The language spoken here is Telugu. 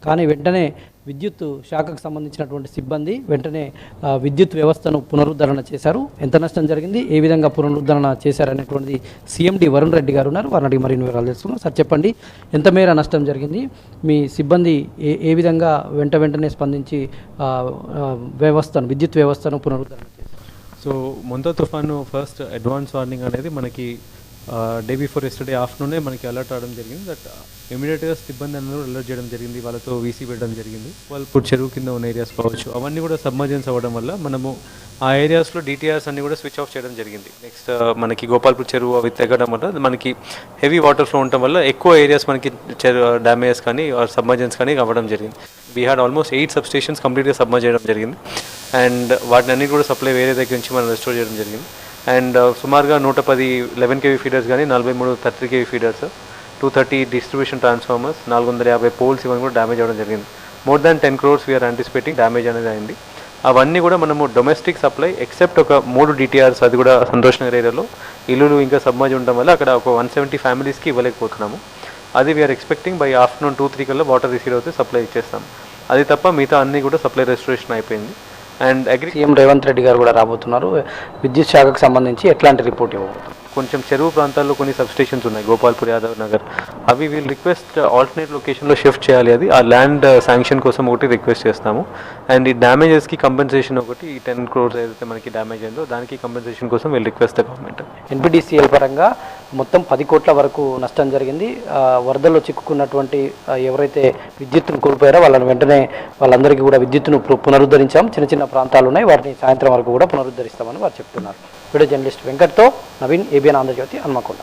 కానీ వెంటనే విద్యుత్ శాఖకు సంబంధించినటువంటి సిబ్బంది వెంటనే విద్యుత్ వ్యవస్థను పునరుద్ధరణ చేశారు. ఎంత నష్టం జరిగింది, ఏ విధంగా పునరుద్ధరణ చేశారనేటువంటిది సీఎండి వరుణ్ రెడ్డి గారు ఉన్నారు, వారిని అడిగి మరిన్ని వివరాలు తెలుసుకున్నాం. సార్ చెప్పండి, ఎంత మేర నష్టం జరిగింది, మీ సిబ్బంది ఏ విధంగా వెంటనే స్పందించి వ్యవస్థను విద్యుత్ వ్యవస్థను పునరుద్ధరణ చేశారు? సో మొంతా తుఫాను ఫస్ట్ అడ్వాన్స్ వార్నింగ్ అనేది మనకి డే బిఫోర్ ఎస్టర్డే ఆఫ్టర్నూనే మనకి అలర్ట్ అవడం జరిగింది. దట్ ఇమీడియట్గా సిబ్బంది అందరూ అలర్ట్ చేయడం జరిగింది, వాళ్ళతో వీసీ పెట్టడం జరిగింది. వాళ్ళు ఇప్పుడు చెరువు కింద ఉన్న ఏరియాస్ కావచ్చు అవన్నీ కూడా సబ్మర్జెన్స్ అవ్వడం వల్ల మనము ఆ ఏరియాస్లో డిటిఆర్స్ అన్ని కూడా స్విచ్ ఆఫ్ చేయడం జరిగింది. నెక్స్ట్ మనకి గోపాల్పూర్ చెరువు అవి తెగడం వల్ల మనకి హెవీ వాటర్ ఫ్లో ఉండటం వల్ల ఎక్కువ ఏరియాస్ మనకి డ్యామేజెస్ కానీ సబ్మర్జెన్స్ కానీ అవ్వడం జరిగింది. We had almost 8 sub stations కంప్లీట్గా సబ్మర్జ్ చేయడం జరిగింది. అండ్ వాటిని అన్ని కూడా సప్లై వేరే దగ్గర నుంచి మనం రెస్టోర్ చేయడం జరిగింది. అండ్ సుమారుగా 110 11 kV ఫీడర్స్ కానీ 43 30 kV feeders, 230 distribution transformers, 450 poles ఇవన్నీ కూడా డ్యామేజ్ అవ్వడం జరిగింది. More than 10 crores we're anticipating damage అనేది అయింది. అవన్నీ కూడా మనము డొమెస్టిక్ సప్లై ఎక్సెప్ట్ ఒక 3 DTRs, అది కూడా సంతోష్ నగర్ ఏరియాలో ఇల్లులు ఇంకా సబ్మర్జ్ ఉండడం వల్ల అక్కడ ఒక 170 ఫ్యామిలీస్కి ఇవ్వలేకపోతున్నాము. అది వీఆర్ ఎక్స్పెక్టింగ్ బై ఆఫ్టర్నూన్ 2-3 కల్లా వాటర్ రిసీవ్ అవుతే సప్లై ఇచ్చేస్తాం. అది తప్ప మిగతా అన్నీ కూడా సప్లై రెస్టోరేషన్ అయిపోయింది. అండ్ సీఎం రేవంత్ రెడ్డి గారు కూడా రాబోతున్నారు, విద్యుత్ శాఖకు సంబంధించి ఎట్లాంటి రిపోర్ట్ ఇవ్వబోతున్నారు? కొంచెం చెరువు ప్రాంతాల్లో కొన్ని సబ్స్టేషన్స్ ఉన్నాయి, గోపాల్పూర్, యాదవ్ నగర్, అవి వీళ్ళు రిక్వెస్ట్ ఆల్టర్నేట్ లొకేషన్లో షిఫ్ట్ చేయాలి. అది ఆ ల్యాండ్ శాంక్షన్ కోసం ఒకటి రిక్వెస్ట్ చేస్తాము. అండ్ ఈ డ్యామేజెస్కి కంపెన్సేషన్ ఒకటి, ఈ 10 crores ఏదైతే మనకి డ్యామేజ్ అయిందో దానికి కంపెన్సేషన్ కోసం వీళ్ళు రిక్వెస్ట్ గవర్నమెంట్. ఎన్పిడిసిఎల్ పరంగా మొత్తం 10 కోట్ల వరకు నష్టం జరిగింది. వరదల్లో చిక్కుకున్నటువంటి ఎవరైతే విద్యుత్తును కోల్పోయారో వాళ్ళందరికీ కూడా విద్యుత్తును పునరుద్ధరించాం. చిన్న చిన్న ప్రాంతాలు ఉన్నాయి, వాటిని సాయంత్రం వరకు కూడా పునరుద్ధరిస్తామని వారు చెప్తున్నారు. వీడియో జర్నలిస్ట్ వెంకట్తో నవీన్, ABN ఆంధ్రజ్యోతి, హన్మకొండ.